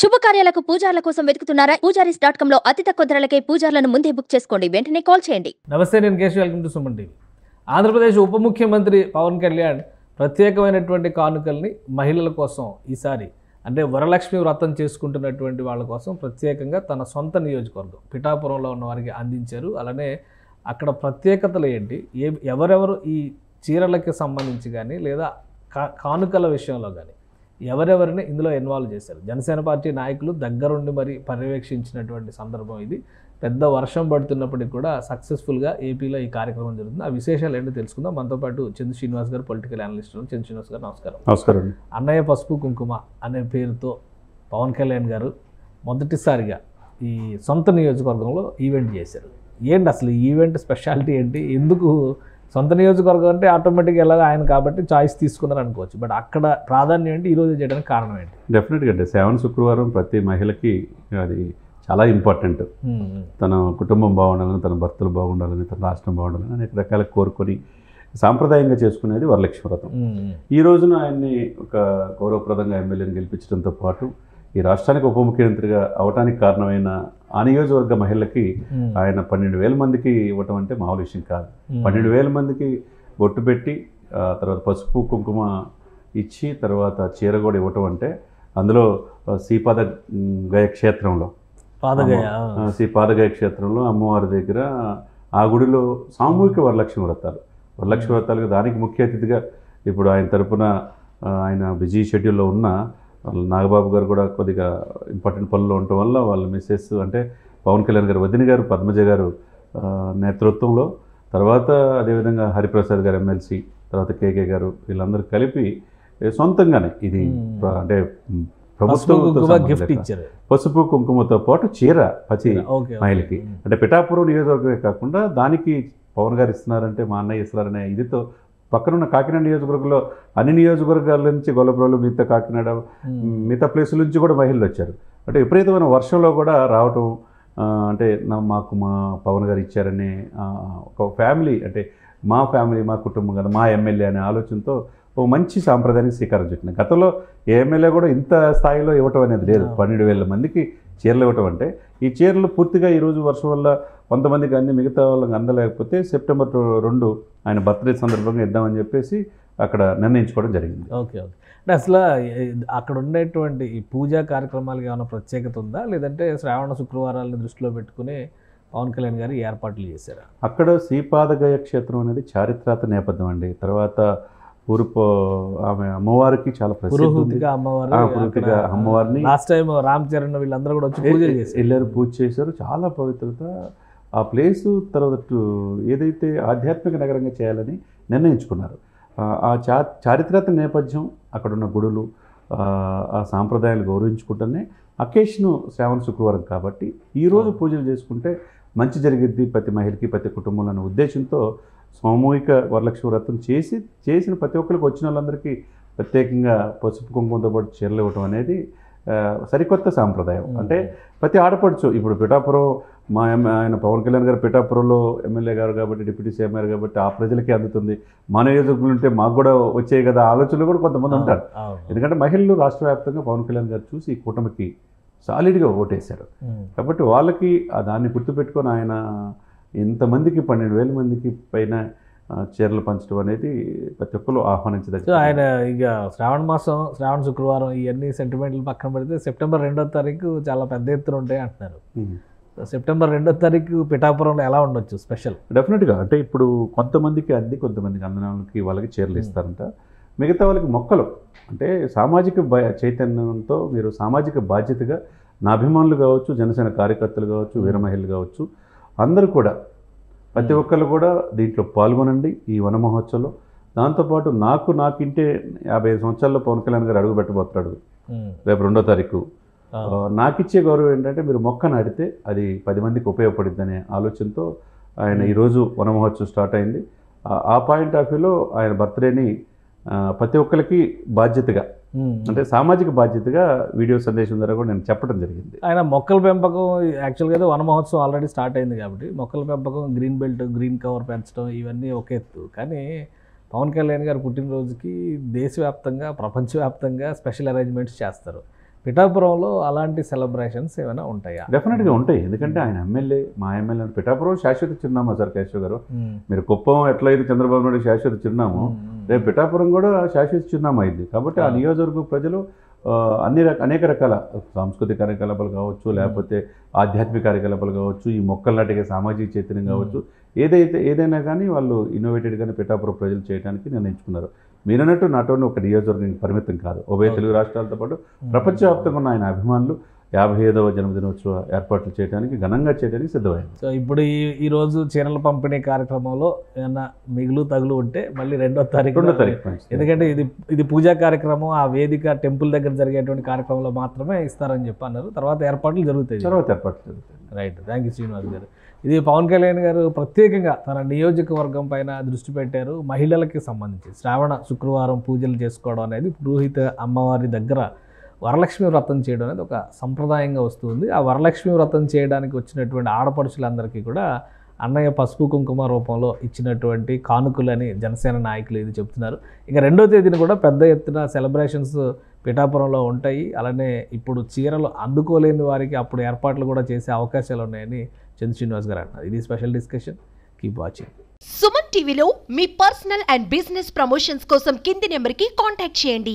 శుభకార్యాలకు పూజార్ల కోసం వెతుకుతున్నారా? పూజారీస్.com లో అతి తక్కువ ధరలకే పూజార్లను ముందే బుక్ చేసుకోండి. వెంటనే కాల్ చేయండి. నమస్తే, నేను Keshav. Welcome to Suman TV. Andhra Pradesh ఉప ముఖ్యమంత్రి పవన్ కళ్యాణ్ ప్రత్యేకమైనటువంటి కానుకల్ని మహిళల కోసం ఈసారి అంటే వరలక్ష్మి వ్రతం చేసుకుంటున్నటువంటి వాళ్ళ కోసం ప్రత్యేకంగా తన సొంత నియోజకవర్గం పిఠాపురంలో ఉన్న వారికి అందించారు. అలానే అక్కడ ప్రత్యేకతలు ఏంటి, ఎవరెవరు ఈ చీరలకి సంబంధించి కానీ లేదా కానుకల విషయంలో కానీ ఎవరెవరిని ఇందులో ఇన్వాల్వ్ చేశారు. జనసేన పార్టీ నాయకులు దగ్గరుండి మరి పర్యవేక్షించినటువంటి సందర్భం ఇది. పెద్ద వర్షం పడుతున్నప్పటికీ కూడా సక్సెస్ఫుల్గా ఏపీలో ఈ కార్యక్రమం జరుగుతుంది. ఆ విశేషాలు ఏంటో తెలుసుకుందాం. మనతో పాటు చంద్ర శ్రీనివాస్ గారు, పొలిటికల్ అనలిస్ట్. చంద్ర శ్రీనివాస్ గారు నమస్కారం. నమస్కారం. అన్నయ్య పసుపు కుంకుమ అనే పేరుతో పవన్ కళ్యాణ్ గారు మొదటిసారిగా ఈ సొంత నియోజకవర్గంలో ఈవెంట్ చేశారు. ఏంటి అసలు ఈ ఈవెంట్ స్పెషాలిటీ ఏంటి? ఎందుకు సొంత నియోజకవర్గం అంటే ఆటోమేటిక్గా ఎలాగ ఆయన కాబట్టి చాయిస్ తీసుకున్నారు అనుకోవచ్చు, బట్ అక్కడ ప్రాధాన్యం ఏంటి, ఈరోజు చేయడానికి కారణం ఏంటి? డెఫినెట్గా అంటే శ్రావణ శుక్రవారం ప్రతి మహిళకి అది చాలా ఇంపార్టెంట్. తన కుటుంబం బాగుండాలని, తన భర్తలు బాగుండాలని, తన రాష్ట్రం బాగుండాలని అనేక రకాల కోరుకొని సాంప్రదాయంగా చేసుకునేది వరలక్ష్మి వ్రతం. ఈ రోజున ఆయన్ని ఒక గౌరవప్రదంగా ఎమ్మెల్యేని గెలిపించడంతో పాటు ఈ రాష్ట్రానికి ఉప ముఖ్యమంత్రిగా అవడానికి కారణమైన ఆ నియోజకవర్గ మహిళలకి ఆయన 12,000 మందికి ఇవ్వటం అంటే మామూలు విషయం కాదు. 12,000 మందికి బొట్టు పెట్టి తర్వాత పసుపు కుంకుమ ఇచ్చి తర్వాత చీర కూడా ఇవ్వటం అంటే అందులో శ్రీపాదగయ క్షేత్రంలో శ్రీపాదగయ క్షేత్రంలో అమ్మవారి దగ్గర ఆ గుడిలో సామూహిక వరలక్ష్మి వ్రతాలు దానికి ముఖ్య అతిథిగా ఇప్పుడు ఆయన తరపున ఆయన బిజీ షెడ్యూల్లో ఉన్న నాగబాబు గారు కూడా కొద్దిగా ఇంపార్టెంట్ పనుల్లో ఉండటం వల్ల వాళ్ళ మిస్సెస్ అంటే పవన్ కళ్యాణ్ గారు వదిన గారు పద్మజ గారు నేతృత్వంలో, తర్వాత అదేవిధంగా హరిప్రసాద్ గారు ఎమ్మెల్సీ, తర్వాత కేకే గారు, వీళ్ళందరూ కలిపి సొంతంగానే ఇది అంటే ప్రభుత్వం గిఫ్ట్ ఇచ్చారు. పసుపు కుంకుమతో పాటు చీర ప్రతి మహిళకి అంటే పిఠాపురం నియోజకవర్గమే కాకుండా దానికి పవన్ గారు ఇస్తున్నారంటే మా అన్నయ్య ఇస్తున్నారనే ఇదితో పక్కనున్న కాకినాడ నియోజకవర్గంలో అన్ని నియోజకవర్గాల నుంచి గొల్లప్రోలు, మిగతా కాకినాడ, మిగతా ప్లేసుల నుంచి కూడా మహిళలు వచ్చారు. అంటే విపరీతమైన వర్షంలో కూడా రావటం అంటే మాకు మా పవన్ గారు ఇచ్చారనే ఒక ఫ్యామిలీ అంటే మా ఫ్యామిలీ, మా కుటుంబం కదా, మా ఎమ్మెల్యే అనే ఆలోచనతో ఒక మంచి సాంప్రదాయానికి శ్రీకారం చుట్టింది. గతంలో ఏ ఎమ్మెల్యే కూడా ఇంత స్థాయిలో ఇవ్వటం అనేది లేదు. 12,000 మందికి చీరలు ఇవ్వటం అంటే ఈ చీరలు పూర్తిగా ఈరోజు వర్షం వల్ల కొంతమందికి అంది, మిగతా వాళ్ళకి అందలేకపోతే సెప్టెంబర్ 2 ఆయన బర్త్డే సందర్భంగా ఇద్దామని చెప్పేసి అక్కడ నిర్ణయించుకోవడం జరిగింది. ఓకే ఓకే అంటే అసలు అక్కడ ఉండేటువంటి ఈ పూజా కార్యక్రమాలకి ఏమైనా ప్రత్యేకత ఉందా, లేదంటే శ్రావణ శుక్రవారాలను దృష్టిలో పెట్టుకుని పవన్ కళ్యాణ్ గారు ఏర్పాట్లు చేశారా? అక్కడ శ్రీపాదగయ క్షేత్రం అనేది చారిత్రక నేపథ్యం అండి. తర్వాత ఆమె అమ్మవారికి చాలా పురోహితిగా అమ్మవారిని లాస్ట్ టైం రామ్ చరణ్ వీళ్ళందరూ కూడా వచ్చి పూజలు చేశారు, వెళ్ళారు, పూజ చేశారు. చాలా పవిత్రత ఆ ప్లేసు. తర్వాత ఏదైతే ఆధ్యాత్మిక నగరంగా చేయాలని నిర్ణయించుకున్నారు. ఆ చారిత్రక నేపథ్యం, అక్కడున్న గుడులు, ఆ సాంప్రదాయాలు గౌరవించుకుంటూనే అకేషను శ్రావణ శుక్రవారం కాబట్టి ఈరోజు పూజలు చేసుకుంటే మంచి జరిగిద్ది ప్రతి మహిళకి, ప్రతి కుటుంబంలో అనే ఉద్దేశంతో సామూహిక వరలక్ష్మి వ్రతం చేసిన ప్రతి ఒక్కరికి వచ్చిన వాళ్ళందరికీ ప్రత్యేకంగా పసుపు కుంకుమతో పాటు చీరలు ఇవ్వటం అనేది సరికొత్త సాంప్రదాయం. అంటే ప్రతి ఆడపడుచు ఇప్పుడు పిఠాపురం ఆయన పవన్ కళ్యాణ్ గారు పిఠాపురంలో ఎమ్మెల్యే గారు కాబట్టి, డిప్యూటీ సీఎం గారు కాబట్టి ఆ ప్రజలకి అందుతుంది. మా నియోజకవర్గం ఉంటే మాకు కూడా వచ్చాయి కదా ఆలోచనలు కూడా కొంతమంది ఉంటారు. ఎందుకంటే మహిళలు రాష్ట్ర వ్యాప్తంగా పవన్ కళ్యాణ్ గారు చూసి ఈ కూటమికి సాలిడ్గా ఓటేశారు కాబట్టి వాళ్ళకి దాన్ని గుర్తుపెట్టుకొని ఆయన ఇంతమందికి 12,000 మందికి పైన చీరలు పంచడం అనేది ప్రతి ఒక్కరు ఆహ్వానించదగ్గ. ఆయన ఇక శ్రావణ శుక్రవారం ఇవన్నీ సెంటిమెంట్లు పక్కన పెడితే సెప్టెంబర్ 2వ తారీఖు చాలా పెద్ద ఎత్తున ఉంటాయి అంటున్నారు. సెప్టెంబర్ 2వ తారీఖు పిఠాపురంలో ఎలా ఉండొచ్చు స్పెషల్? డెఫినెట్గా అంటే ఇప్పుడు కొంతమందికి అంది, కొంతమందికి అందనాలకి వాళ్ళకి చీరలు ఇస్తారంట. మిగతా వాళ్ళకి మొక్కలు అంటే సామాజిక చైతన్యంతో మీరు సామాజిక బాధ్యతగా నా అభిమానులు కావచ్చు, జనసేన కార్యకర్తలు కావచ్చు, వీర మహిళలు కావచ్చు, అందరూ కూడా ప్రతి ఒక్కరు కూడా దీంట్లో పాల్గొనండి ఈ వన మహోత్సవంలో. దాంతోపాటు నాకింటే 55 సంవత్సరాల్లో పవన్ కళ్యాణ్ గారు అడుగు పెట్టబోతున్నాడు రేపు 2వ తారీఖు. నాకు ఇచ్చే గౌరవం ఏంటంటే మీరు మొక్క నాటితే అది 10 మందికి ఉపయోగపడుద్ది అనే ఆలోచనతో ఆయన ఈరోజు వన మహోత్సవం స్టార్ట్ అయింది. ఆ పాయింట్ ఆఫ్ వ్యూలో ఆయన బర్త్డేని ప్రతి ఒక్కరికి బాధ్యతగా అంటే సామాజిక బాధ్యతగా వీడియో సందేశం ద్వారా కూడా నేను చెప్పడం జరిగింది. ఆయన మొక్కల పెంపకం యాక్చువల్గా అయితే వన మహోత్సవం ఆల్రెడీ స్టార్ట్ అయింది కాబట్టి మొక్కల పెంపకం, గ్రీన్ బెల్ట్, గ్రీన్ కవర్ పెంచడం ఇవన్నీ ఒక ఎత్తు. కానీ పవన్ కళ్యాణ్ గారు పుట్టినరోజుకి దేశవ్యాప్తంగా, ప్రపంచవ్యాప్తంగా స్పెషల్ అరేంజ్మెంట్స్ చేస్తారు. పిఠాపురంలో అలాంటి సెలబ్రేషన్స్ ఏమైనా ఉంటాయా? డెఫినెట్గా ఉంటాయి. ఎందుకంటే ఆయన ఎమ్మెల్యే, మా ఎమ్మెల్యే పిఠాపురం శాశ్వత చిరునామా సార్ కేశవ్ గారు. మీరు కుప్పం ఎట్లయితే చంద్రబాబు నాయుడు శాశ్వత చిరునామా, రేపు పిఠాపురం కూడా శాశ్వత చిరునామా అయింది. కాబట్టి ఆ నియోజకవర్గ ప్రజలు అనేక రకాల సాంస్కృతిక కార్యకలాపాలు కావచ్చు, లేకపోతే ఆధ్యాత్మిక కార్యకలాపాలు కావచ్చు, ఈ మొక్కలు నాటికే సామాజిక చైతన్యం కావచ్చు, ఏదైనా కానీ వాళ్ళు ఇన్నోవేటెడ్గానే పిఠాపురం ప్రజలు చేయడానికి నిర్ణయించుకున్నారు. మీరన్నట్టు నాట్ ఓన్లీ ఒక నియోజకవర్గానికి పరిమితం కాదు, ఉభయ తెలుగు రాష్ట్రాలతో పాటు ప్రపంచవ్యాప్తంగా ఉన్న ఆయన అభిమానులు 55వ జన్మదినోత్సవ ఏర్పాట్లు చేయడానికి, ఘనంగా చేయడానికి సిద్ధమైంది. సో ఇప్పుడు ఈరోజు చీరల పంపిణీ కార్యక్రమంలో ఏమన్నా మిగులు తగులు ఉంటే మళ్ళీ 2వ తారీఖు, ఎందుకంటే ఇది పూజా కార్యక్రమం, ఆ వేదిక టెంపుల్ దగ్గర జరిగేటువంటి కార్యక్రమంలో మాత్రమే ఇస్తారని చెప్పి అన్నారు. తర్వాత ఏర్పాట్లు జరుగుతాయి. రైట్, థ్యాంక్ యూ శ్రీనివాస్ గారు. ఇది పవన్ కళ్యాణ్ గారు ప్రత్యేకంగా తన నియోజకవర్గం పైన దృష్టి పెట్టారు. మహిళలకి సంబంధించి శ్రావణ శుక్రవారం పూజలు చేసుకోవడం అనేది, పురోహిత అమ్మవారి దగ్గర వరలక్ష్మి వ్రతం చేయడం అనేది ఒక సంప్రదాయంగా వస్తుంది. ఆ వరలక్ష్మి వ్రతం చేయడానికి వచ్చినటువంటి ఆడపడుచులందరికీ కూడా అన్నయ్య పసుపు కుంకుమ రూపంలో ఇచ్చినటువంటి కానుకలని జనసేన నాయకులు ఇది చెప్తున్నారు. ఇక 2వ తేదీన కూడా పెద్ద ఎత్తున సెలబ్రేషన్స్ పిఠాపురంలో ఉంటాయి. అలానే ఇప్పుడు చీరలు అందుకోలేని వారికి అప్పుడు ఏర్పాట్లు కూడా చేసే అవకాశాలు ఉన్నాయని చంద్ర శ్రీనివాస్ గారు అంటున్నారు. ఇది special discussion. Keep watching. Suman టీవీలో మీ పర్సనల్ అండ్ బిజినెస్ ప్రమోషన్స్ కోసం కింది నెంబర్కి కాంటాక్ట్ చేయండి.